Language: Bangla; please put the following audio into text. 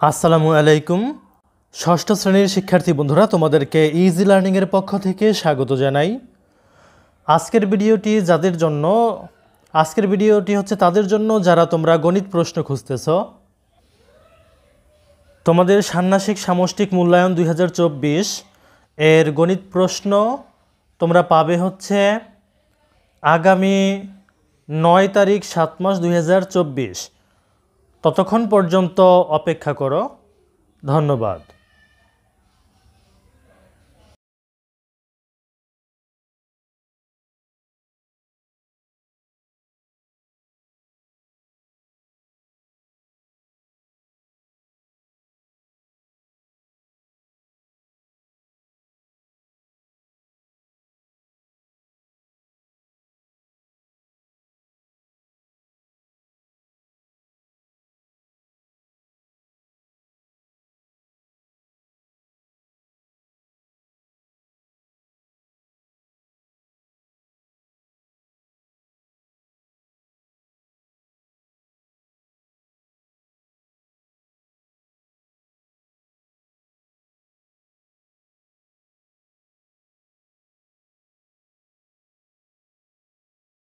আসসালামু আলাইকুম। ষষ্ঠ শ্রেণীর শিক্ষার্থী বন্ধুরা, তোমাদেরকে ইজি লার্নিংয়ের পক্ষ থেকে স্বাগত জানাই। আজকের ভিডিওটি হচ্ছে তাদের জন্য যারা তোমরা গণিত প্রশ্ন খুঁজতেছ। তোমাদের ষান্মাসিক সামষ্টিক মূল্যায়ন 2024 এর গণিত প্রশ্ন তোমরা পাবে হচ্ছে আগামী 9 তারিখ 7 মাস 2024। ততক্ষণ পর্যন্ত অপেক্ষা করো। ধন্যবাদ।